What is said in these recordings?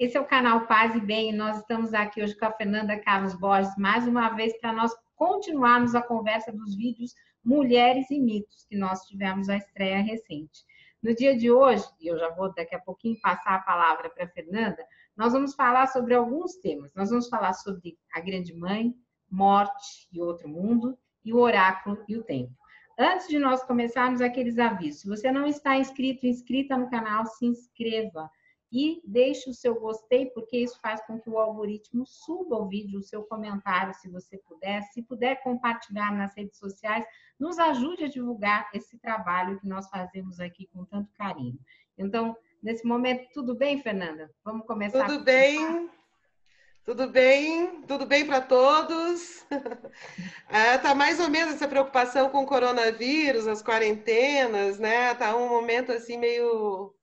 Esse é o canal Paz e Bem e nós estamos aqui hoje com a Fernanda Carlos Borges, mais uma vez para nós continuarmos a conversa dos vídeos Mulheres e Mitos, que nós tivemos a estreia recente. No dia de hoje, e eu já vou daqui a pouquinho passar a palavra para a Fernanda, nós vamos falar sobre alguns temas. Nós vamos falar sobre a Grande Mãe, morte e outro mundo, e o oráculo e o tempo. Antes de nós começarmos aqueles avisos, se você não está inscrita no canal, se inscreva e deixe o seu gostei, porque isso faz com que o algoritmo suba o vídeo, o seu comentário, se você puder. Se puder compartilhar nas redes sociais, nos ajude a divulgar esse trabalho que nós fazemos aqui com tanto carinho. Então, nesse momento, tudo bem, Fernanda? Vamos começar? Tudo bem. Tudo bem para todos. Tá mais ou menos essa preocupação com o coronavírus, as quarentenas, né? Tá um momento assim meio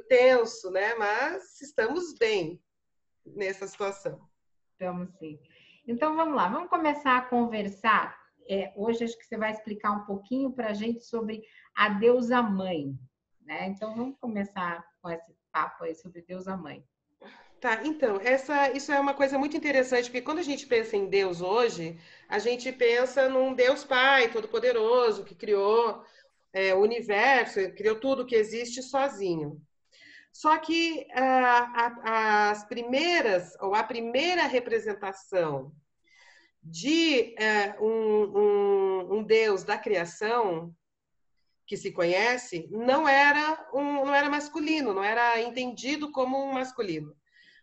tenso, né? Mas estamos bem nessa situação. Estamos sim. Então vamos lá, vamos começar a conversar. Hoje acho que você vai explicar um pouquinho para a gente sobre a deusa mãe, né? Então vamos começar com esse papo aí sobre deusa mãe. Tá, então, isso é uma coisa muito interessante, porque quando a gente pensa em Deus hoje, a gente pensa num Deus Pai Todo-Poderoso, que criou o universo, criou tudo que existe sozinho. Só que a primeira representação de um Deus da criação que se conhece não era masculino, não era entendido como um masculino.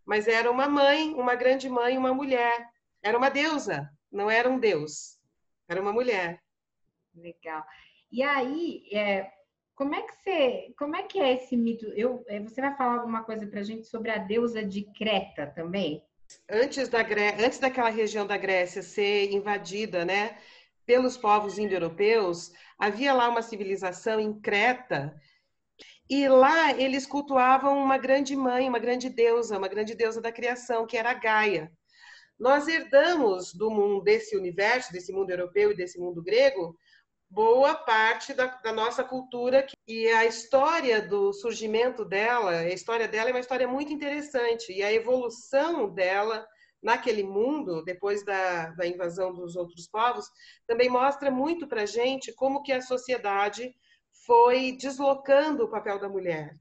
Mas era uma mãe, uma grande mãe, uma mulher. Era uma deusa, não era um deus. Era uma mulher. Legal. E aí, como é que é esse mito? Você vai falar alguma coisa para a gente sobre a deusa de Creta também? Antes daquela região da Grécia ser invadida, né, pelos povos indo-europeus, havia lá uma civilização em Creta. E lá eles cultuavam uma grande mãe, uma grande deusa da criação, que era Gaia. Nós herdamos desse universo, desse mundo europeu e desse mundo grego, boa parte da nossa cultura. E a história do surgimento dela, a história dela é uma história muito interessante. E a evolução dela naquele mundo, depois da invasão dos outros povos, também mostra muito para a gente como que a sociedade foi deslocando o papel da mulher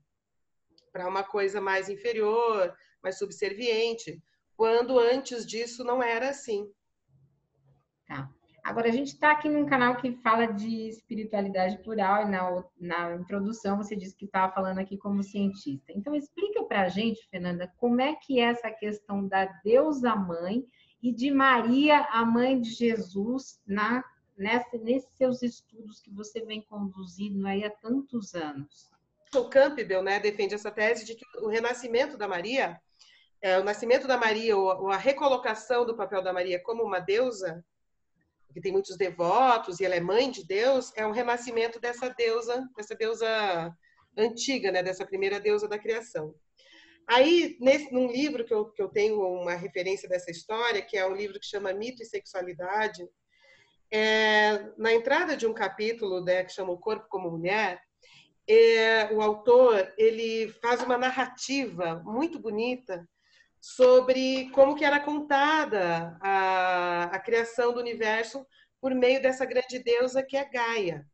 para uma coisa mais inferior, mais subserviente, quando antes disso não era assim. Tá. Agora, a gente está aqui num canal que fala de espiritualidade plural e na introdução você disse que estava falando aqui como cientista. Então, explica para a gente, Fernanda, como é que é essa questão da deusa mãe e de Maria, a mãe de Jesus, nesses seus estudos que você vem conduzindo aí há tantos anos. O Campbell, né, defende essa tese de que o renascimento da Maria, o nascimento da Maria, ou a recolocação do papel da Maria como uma deusa, que tem muitos devotos e ela é mãe de Deus, é um renascimento dessa deusa antiga, né, dessa primeira deusa da criação. Aí, num livro que eu tenho uma referência dessa história, que é um livro que chama Mito e Sexualidade, na entrada de um capítulo, né, que chama O Corpo como Mulher, o autor ele faz uma narrativa muito bonita sobre como que era contada a criação do universo por meio dessa grande deusa que é Gaia.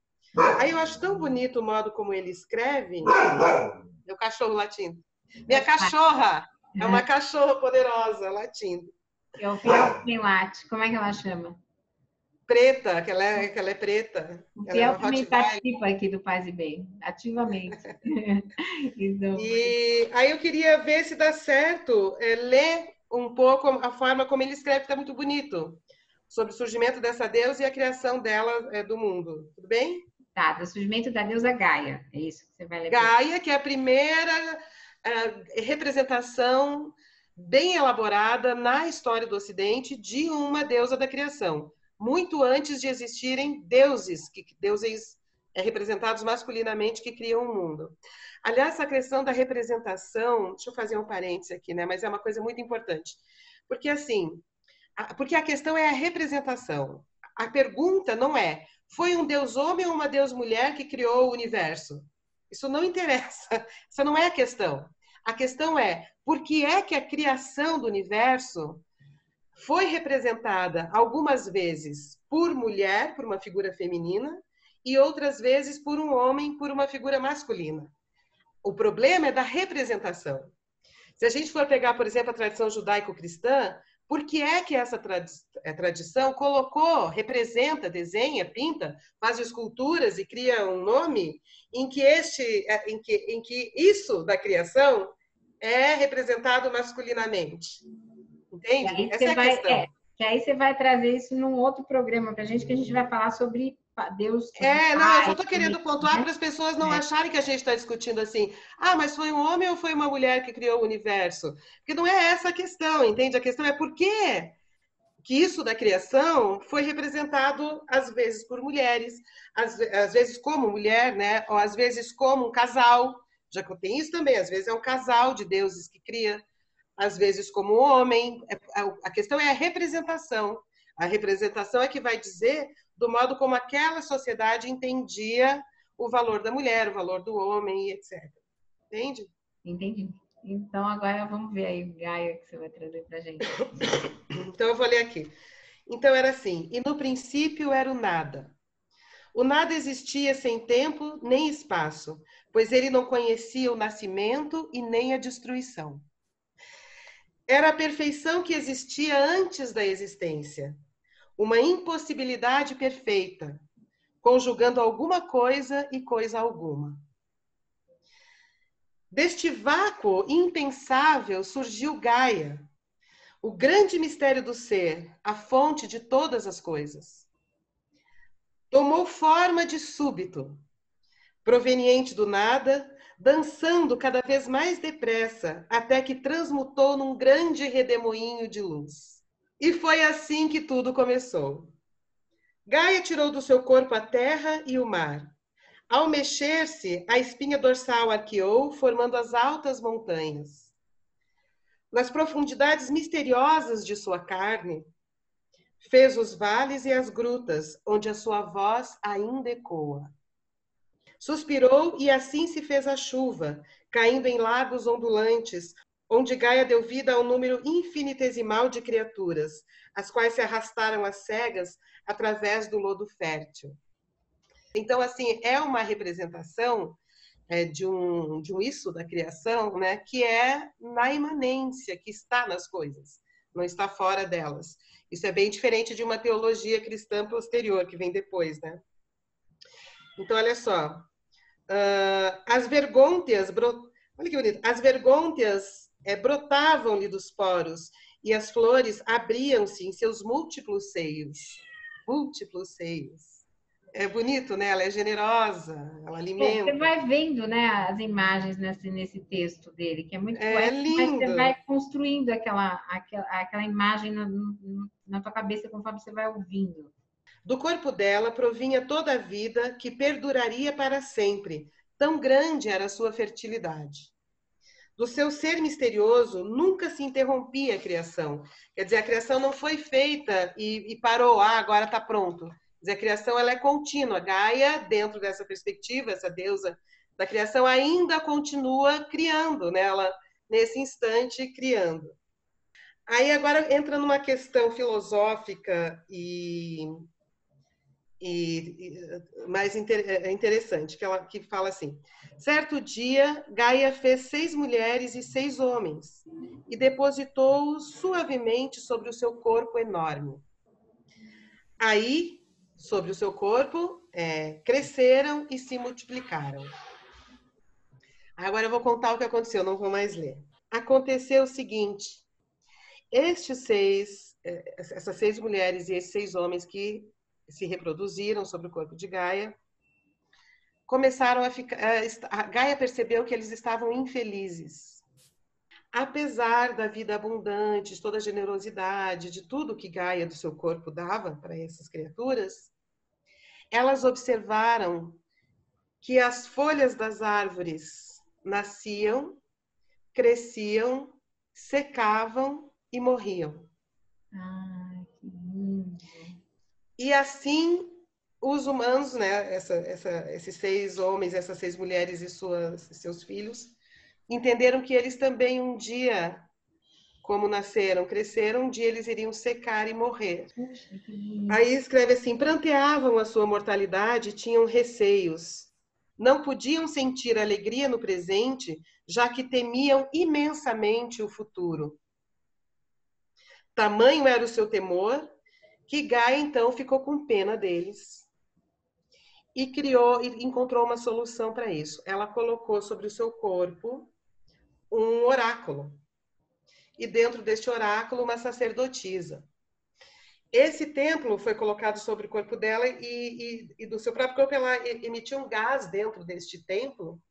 Aí eu acho tão bonito o modo como ele escreve. Meu cachorro latindo. Minha cachorra! É uma cachorra poderosa latindo. Eu vi alguém late. Como é que ela chama? Preta, que ela é preta. O Fiel também participa aqui do Paz e Bem, ativamente. Então... E aí eu queria ver se dá certo ler um pouco a forma como ele escreve, que está muito bonito, sobre o surgimento dessa deusa e a criação dela do mundo. Tudo bem? Tá, do surgimento da deusa Gaia. É isso que você vai ler. Gaia, que é a primeira representação bem elaborada na história do Ocidente de uma deusa da criação. Muito antes de existirem deuses representados masculinamente que criam o mundo. Aliás, essa questão da representação, deixa eu fazer um parênteses aqui, né? Mas é uma coisa muito importante. Porque porque a questão é a representação. A pergunta não é, foi um deus homem ou uma deus mulher que criou o universo? Isso não interessa. Essa não é a questão. A questão é, por que é que a criação do universo foi representada algumas vezes por mulher, por uma figura feminina, e outras vezes por um homem, por uma figura masculina? O problema é da representação. Se a gente for pegar, por exemplo, a tradição judaico-cristã, por que é que essa tradição colocou, representa, desenha, pinta, faz esculturas e cria um nome em que isso da criação é representado masculinamente? Entende? Essa é a questão. Que aí você vai trazer isso num outro programa para a gente, que a gente vai falar sobre Deus. Não, eu só estou querendo pontuar, né, para as pessoas não acharem que a gente está discutindo assim, mas foi um homem ou foi uma mulher que criou o universo? Porque não é essa a questão, entende? A questão é por que isso da criação foi representado, às vezes, por mulheres, às vezes como mulher, né? Ou às vezes como um casal, já que tem isso também, às vezes é um casal de deuses que cria, às vezes como homem. A questão é a representação. A representação é que vai dizer do modo como aquela sociedade entendia o valor da mulher, o valor do homem, etc. Entende? Entendi. Então, agora vamos ver aí, Gaia, que você vai trazer para a gente. Então, eu vou ler aqui. Então, era assim: e no princípio era o nada. O nada existia sem tempo nem espaço, pois ele não conhecia o nascimento e nem a destruição. Era a perfeição que existia antes da existência, uma impossibilidade perfeita, conjugando alguma coisa e coisa alguma. Deste vácuo impensável surgiu Gaia, o grande mistério do ser, a fonte de todas as coisas. Tomou forma de súbito, proveniente do nada, dançando cada vez mais depressa, até que transmutou num grande redemoinho de luz. E foi assim que tudo começou. Gaia tirou do seu corpo a terra e o mar. Ao mexer-se, a espinha dorsal arqueou, formando as altas montanhas. Nas profundidades misteriosas de sua carne, fez os vales e as grutas, onde a sua voz ainda ecoa. Suspirou e assim se fez a chuva, caindo em lagos ondulantes, onde Gaia deu vida a um número infinitesimal de criaturas, as quais se arrastaram às cegas através do lodo fértil. Então, assim, é uma representação de um isso da criação, né, que é na imanência, que está nas coisas, não está fora delas. Isso é bem diferente de uma teologia cristã posterior, que vem depois, né? Então, olha só. As vergônteas, olha que bonito, as vergônteas brotavam-lhe dos poros, e as flores abriam-se em seus múltiplos seios. Múltiplos seios. É bonito, né? Ela é generosa, ela alimenta. Você vai vendo, né, as imagens nesse texto dele, que é muito poético, lindo. mas você vai construindo aquela imagem na tua cabeça conforme você vai ouvindo. Do corpo dela provinha toda a vida que perduraria para sempre, tão grande era a sua fertilidade. Do seu ser misterioso nunca se interrompia a criação. Quer dizer, a criação não foi feita e parou, agora está pronto. Quer dizer, a criação ela é contínua. Gaia, dentro dessa perspectiva, essa deusa da criação, ainda continua criando, né? Ela, nesse instante, criando. Aí agora entra numa questão filosófica e mais interessante, que fala assim: certo dia, Gaia fez 6 mulheres e 6 homens e depositou-os suavemente sobre o seu corpo enorme. Aí, sobre o seu corpo, cresceram e se multiplicaram. Agora eu vou contar o que aconteceu, não vou mais ler. Aconteceu o seguinte: essas 6 mulheres e esses 6 homens que se reproduziram sobre o corpo de Gaia, começaram a ficar... A Gaia percebeu que eles estavam infelizes. Apesar da vida abundante, de toda a generosidade, de tudo que Gaia do seu corpo dava para essas criaturas, elas observaram que as folhas das árvores nasciam, cresciam, secavam e morriam. Que lindo. E assim, os humanos, né, esses 6 homens, essas 6 mulheres e seus filhos, entenderam que eles também um dia, como nasceram, cresceram, um dia eles iriam secar e morrer. Puxa, que bonito. Aí escreve assim: pranteavam a sua mortalidade, tinham receios. Não podiam sentir alegria no presente, já que temiam imensamente o futuro. Tamanho era o seu temor, que Gaia então ficou com pena deles e encontrou uma solução para isso. Ela colocou sobre o seu corpo um oráculo. E dentro deste oráculo, uma sacerdotisa. Esse templo foi colocado sobre o corpo dela e do seu próprio corpo ela emitiu um gás dentro deste templo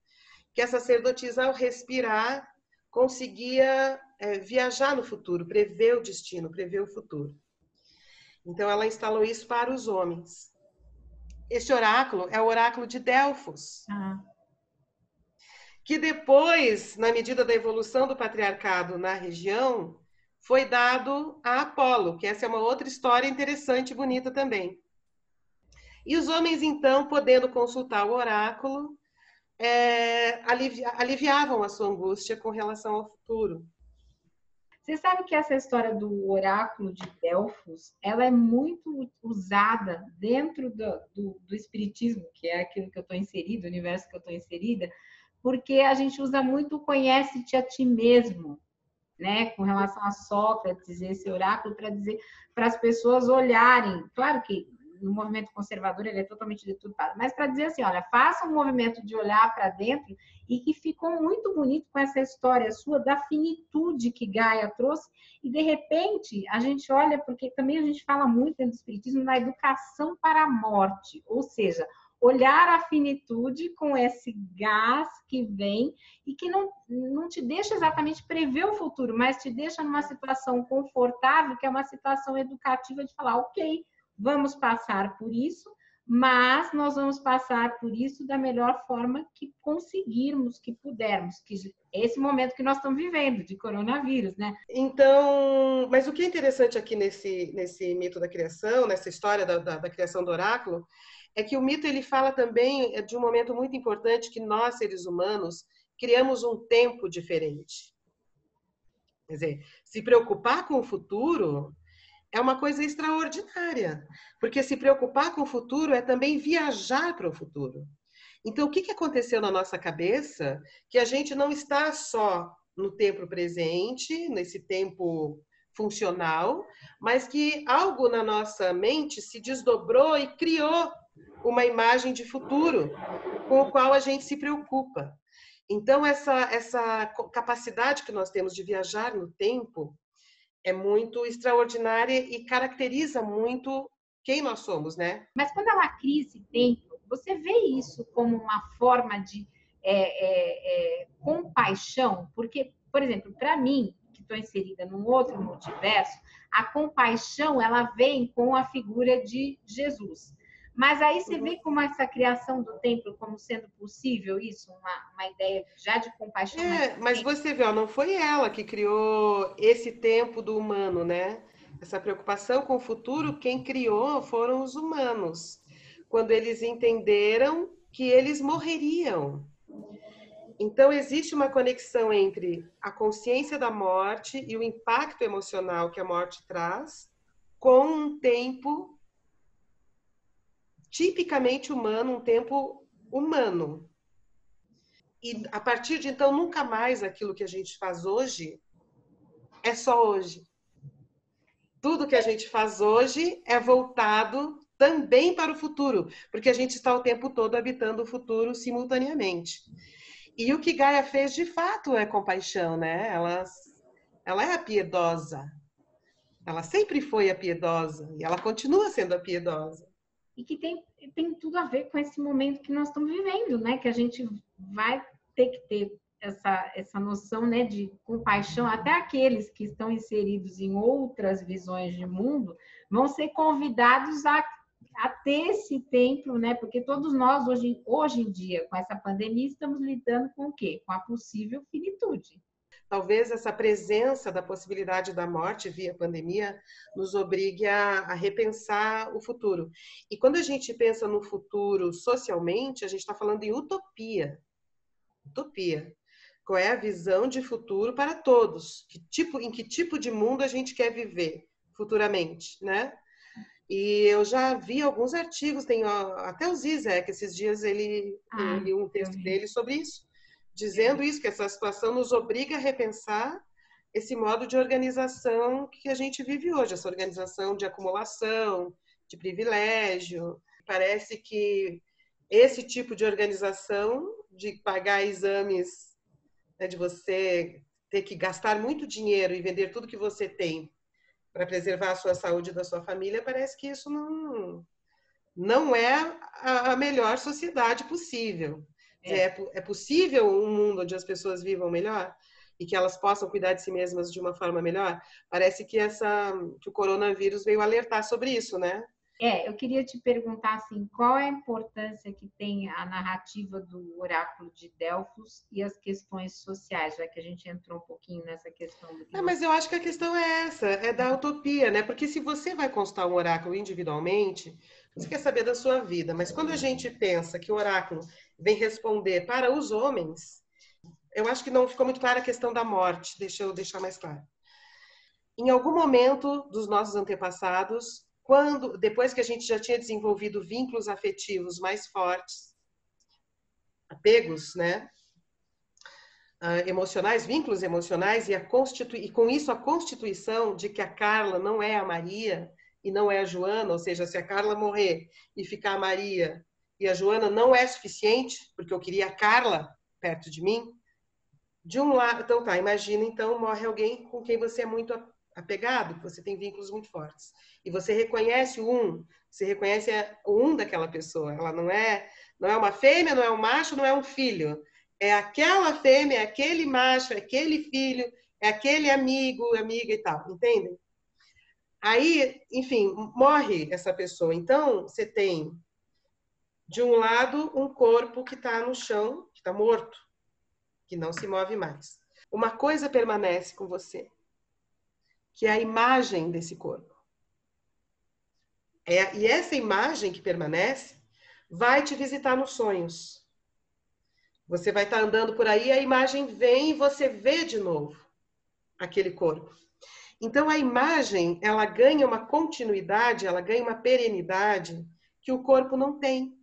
que a sacerdotisa, ao respirar, conseguia viajar no futuro, prever o destino, prever o futuro. Então ela instalou isso para os homens. Este oráculo é o oráculo de Delfos, que depois, na medida da evolução do patriarcado na região, foi dado a Apolo, que essa é uma outra história interessante e bonita também. E os homens, então, podendo consultar o oráculo, aliviavam a sua angústia com relação ao futuro. Você sabe que essa história do oráculo de Delfos, ela é muito usada dentro do espiritismo, que é aquilo que eu estou inserida, o universo que eu estou inserida, porque a gente usa muito o conhece-te a ti mesmo, né? Com relação a Sócrates, esse oráculo, para dizer para as pessoas olharem. Claro que no movimento conservador ele é totalmente deturpado, mas para dizer assim, olha, faça um movimento de olhar para dentro e que ficou muito bonito com essa história sua da finitude que Gaia trouxe e de repente a gente olha, porque também a gente fala muito dentro do espiritismo na educação para a morte, ou seja, olhar a finitude com esse gás que vem e que não te deixa exatamente prever o futuro, mas te deixa numa situação confortável, que é uma situação educativa de falar, ok, vamos passar por isso, mas nós vamos passar por isso da melhor forma que conseguirmos, que pudermos, que esse momento que nós estamos vivendo de coronavírus, né? Então, mas o que é interessante aqui nesse mito da criação, nessa história da criação do oráculo, é que o mito ele fala também de um momento muito importante que nós, seres humanos, criamos um tempo diferente. Quer dizer, se preocupar com o futuro é uma coisa extraordinária, porque se preocupar com o futuro é também viajar para o futuro. Então, o que aconteceu na nossa cabeça que a gente não está só no tempo presente, nesse tempo funcional, mas que algo na nossa mente se desdobrou e criou uma imagem de futuro com o qual a gente se preocupa. Então, essa capacidade que nós temos de viajar no tempo é muito extraordinária e caracteriza muito quem nós somos, né? Mas quando ela cria esse tempo, você vê isso como uma forma de compaixão? Porque, por exemplo, para mim, que estou inserida num outro multiverso, a compaixão ela vem com a figura de Jesus. Mas aí você vê como essa criação do templo como sendo possível isso, uma ideia já de compaixão. Mas você vê, ó, não foi ela que criou esse tempo do humano, né? Essa preocupação com o futuro, quem criou foram os humanos, quando eles entenderam que eles morreriam. Então, existe uma conexão entre a consciência da morte e o impacto emocional que a morte traz com um tempo tipicamente humano, um tempo humano. E a partir de então, nunca mais aquilo que a gente faz hoje é só hoje. Tudo que a gente faz hoje é voltado também para o futuro, porque a gente está o tempo todo habitando o futuro simultaneamente. E o que Gaia fez de fato é compaixão, né? Ela é a piedosa. Ela sempre foi a piedosa e ela continua sendo a piedosa. E que tem tudo a ver com esse momento que nós estamos vivendo, né? Que a gente vai ter que ter essa noção, né, de compaixão. Até aqueles que estão inseridos em outras visões de mundo vão ser convidados a ter esse templo, né? Porque todos nós, hoje em dia, com essa pandemia, estamos lidando com o quê? Com a possível finitude. Talvez essa presença da possibilidade da morte via pandemia nos obrigue a repensar o futuro. E quando a gente pensa no futuro socialmente, a gente está falando em utopia. Utopia. Qual é a visão de futuro para todos? Em que tipo de mundo a gente quer viver futuramente, né? E eu já vi alguns artigos, tem até o Zizek, esses dias eu li um texto dele sobre isso, dizendo isso, que essa situação nos obriga a repensar esse modo de organização que a gente vive hoje, essa organização de acumulação, de privilégio. Parece que esse tipo de organização, de pagar exames, né, de você ter que gastar muito dinheiro e vender tudo que você tem para preservar a sua saúde e da sua família, parece que isso não é a melhor sociedade possível. É possível um mundo onde as pessoas vivam melhor e que elas possam cuidar de si mesmas de uma forma melhor? Parece que o coronavírus veio alertar sobre isso, né? Eu queria te perguntar assim, qual é a importância que tem a narrativa do oráculo de Delfos e as questões sociais, já que a gente entrou um pouquinho nessa questão do que Mas eu acho que a questão é essa, é da utopia, né? Porque se você vai consultar um oráculo individualmente, você quer saber da sua vida, mas quando a gente pensa que o oráculo vem responder para os homens, eu acho que não ficou muito clara a questão da morte, deixa eu deixar mais claro. Em algum momento dos nossos antepassados, depois que a gente já tinha desenvolvido vínculos afetivos mais fortes, apegos, né? Emocionais, vínculos emocionais, e com isso a constituição de que a Carla não é a Maria e não é a Joana, ou seja, se a Carla morrer e ficar a Maria e a Joana não é suficiente, porque eu queria a Carla perto de mim, de um lado, então tá, imagina então morre alguém com quem você é muito apegado, que você tem vínculos muito fortes, e você reconhece você reconhece o daquela pessoa, ela não é uma fêmea, não é um macho, não é um filho, é aquela fêmea, é aquele macho, é aquele filho, é aquele amigo, amiga e tal, entendem? Aí, enfim, morre essa pessoa. Então, você tem, de um lado, um corpo que está no chão, que está morto, que não se move mais. Uma coisa permanece com você, que é a imagem desse corpo. E essa imagem que permanece vai te visitar nos sonhos. Você vai estar andando por aí, a imagem vem e você vê de novo aquele corpo. Então, a imagem, ela ganha uma continuidade, ela ganha uma perenidade que o corpo não tem.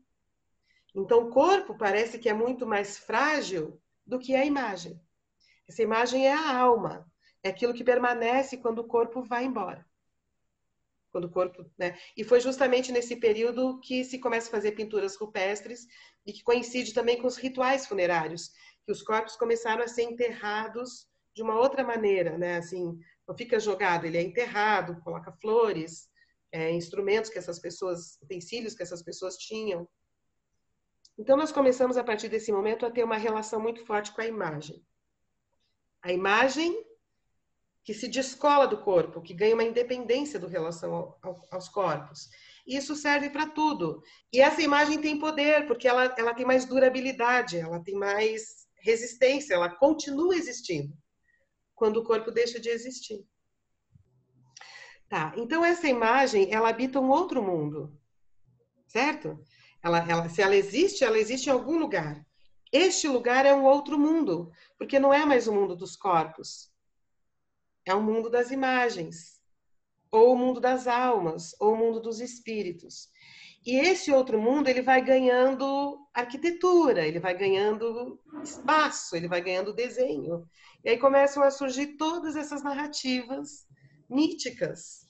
Então, o corpo parece que é muito mais frágil do que a imagem. Essa imagem é a alma, é aquilo que permanece quando o corpo vai embora. Quando o corpo, né? E foi justamente nesse período que se começa a fazer pinturas rupestres e que coincide também com os rituais funerários, que os corpos começaram a ser enterrados de uma outra maneira, né? Assim, não fica jogado, ele é enterrado, coloca flores, instrumentos que essas pessoas, utensílios que essas pessoas tinham. Então nós começamos a partir desse momento a ter uma relação muito forte com a imagem. A imagem que se descola do corpo, que ganha uma independência do relação aos corpos. E isso serve para tudo. E essa imagem tem poder, porque ela tem mais durabilidade, ela tem mais resistência, ela continua existindo quando o corpo deixa de existir. Tá, então essa imagem, ela habita um outro mundo, certo? Se ela existe em algum lugar. Este lugar é um outro mundo, porque não é mais o mundo dos corpos. É o mundo das imagens, ou o mundo das almas, ou o mundo dos espíritos. E esse outro mundo, ele vai ganhando arquitetura, ele vai ganhando espaço, ele vai ganhando desenho. E aí começam a surgir todas essas narrativas míticas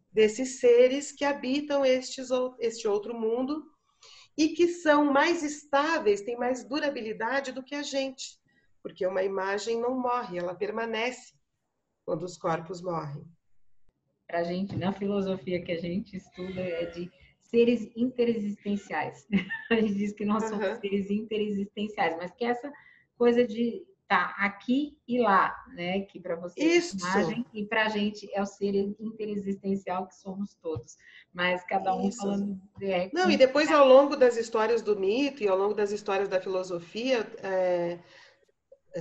desses seres que habitam este outro mundo e que são mais estáveis, têm mais durabilidade do que a gente, porque uma imagem não morre, ela permanece quando os corpos morrem. Para a gente, na filosofia que a gente estuda, é de seres interexistenciais. A gente diz que nós somos seres interexistenciais, mas que essa coisa de estar aqui e lá, né? Que para você é imagem e para a gente é o ser interexistencial que somos todos. Mas cada um falando. Não, e depois ao longo das histórias do mito e ao longo das histórias da filosofia,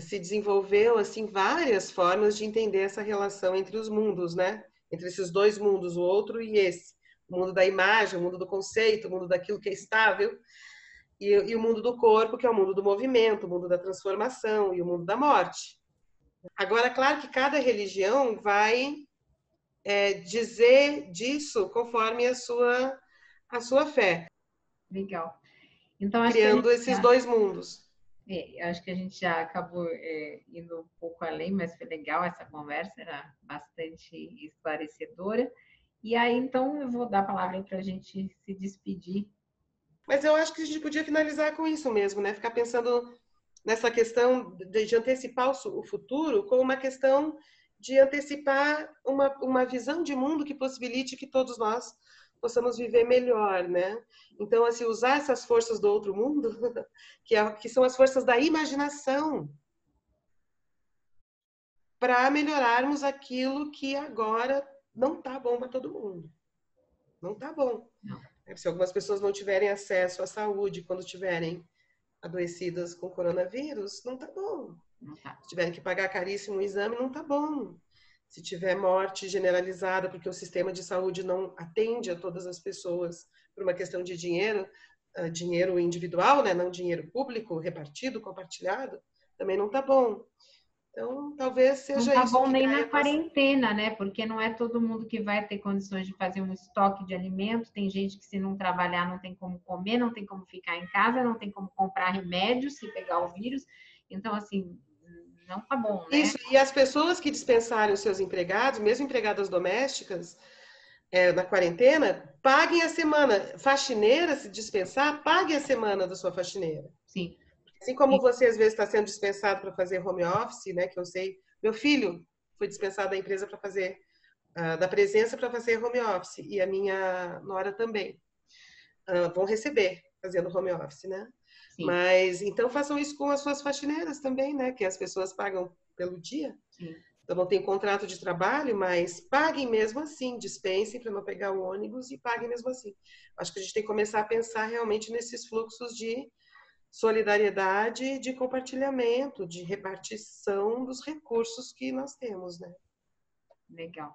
se desenvolveu assim várias formas de entender essa relação entre os mundos, né? Entre esses dois mundos, o outro e esse. O mundo da imagem, o mundo do conceito, o mundo daquilo que é estável. e o mundo do corpo, que é o mundo do movimento, o mundo da transformação e o mundo da morte. Agora, claro que cada religião vai dizer disso conforme a sua fé, Legal. Então, acho que a gente criando esses dois mundos. acho que a gente já acabou indo um pouco além, mas foi legal essa conversa, era bastante esclarecedora. E aí, então, eu vou dar a palavra para a gente se despedir. Mas eu acho que a gente podia finalizar com isso mesmo, né? Ficar pensando nessa questão de antecipar o futuro como uma questão de antecipar uma visão de mundo que possibilite que todos nós possamos viver melhor, né? Então, assim, usar essas forças do outro mundo, que são as forças da imaginação, para melhorarmos aquilo que agora não está bom para todo mundo. Não está bom. Não. Se algumas pessoas não tiverem acesso à saúde quando estiverem adoecidas com coronavírus, não está bom. Não tá. Se tiverem que pagar caríssimo o exame, não está bom. Se tiver morte generalizada porque o sistema de saúde não atende a todas as pessoas por uma questão de dinheiro, dinheiro individual, né? Não dinheiro público, repartido, compartilhado, também não está bom. Então, talvez Não seja tá isso bom que nem Gaia na possa... quarentena, né? Porque não é todo mundo que vai ter condições de fazer um estoque de alimentos. Tem gente que, se não trabalhar, não tem como comer, não tem como ficar em casa, não tem como comprar remédio se pegar o vírus. Então, assim, não tá bom, né? Isso, e as pessoas que dispensarem os seus empregados, mesmo empregadas domésticas, na quarentena, paguem a semana. Faxineira, se dispensar, pague a semana da sua faxineira. Sim. Assim como você, às vezes, está sendo dispensado para fazer home office, né? Que eu sei, meu filho foi dispensado da empresa para fazer, da presença para fazer home office, e a minha nora também. Vão receber fazendo home office, né? Sim. Mas, então, façam isso com as suas faxineiras também, né? Que as pessoas pagam pelo dia. Sim. Então, não tem contrato de trabalho, mas paguem mesmo assim, dispensem para não pegar o ônibus e paguem mesmo assim. Acho que a gente tem que começar a pensar realmente nesses fluxos de solidariedade, de compartilhamento, de repartição dos recursos que nós temos, né? Legal.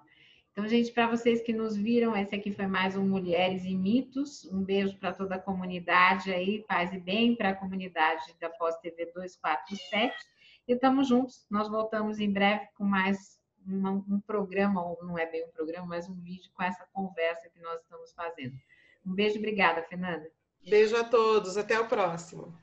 Então, gente, para vocês que nos viram, esse aqui foi mais um Mulheres e Mitos. Um beijo para toda a comunidade aí, paz e bem, para a comunidade da Pós TV 247. E estamos juntos. Nós voltamos em breve com mais um programa, ou não é bem um programa, mas um vídeo com essa conversa que nós estamos fazendo. Um beijo, obrigada, Fernanda. Beijo a todos, até o próximo.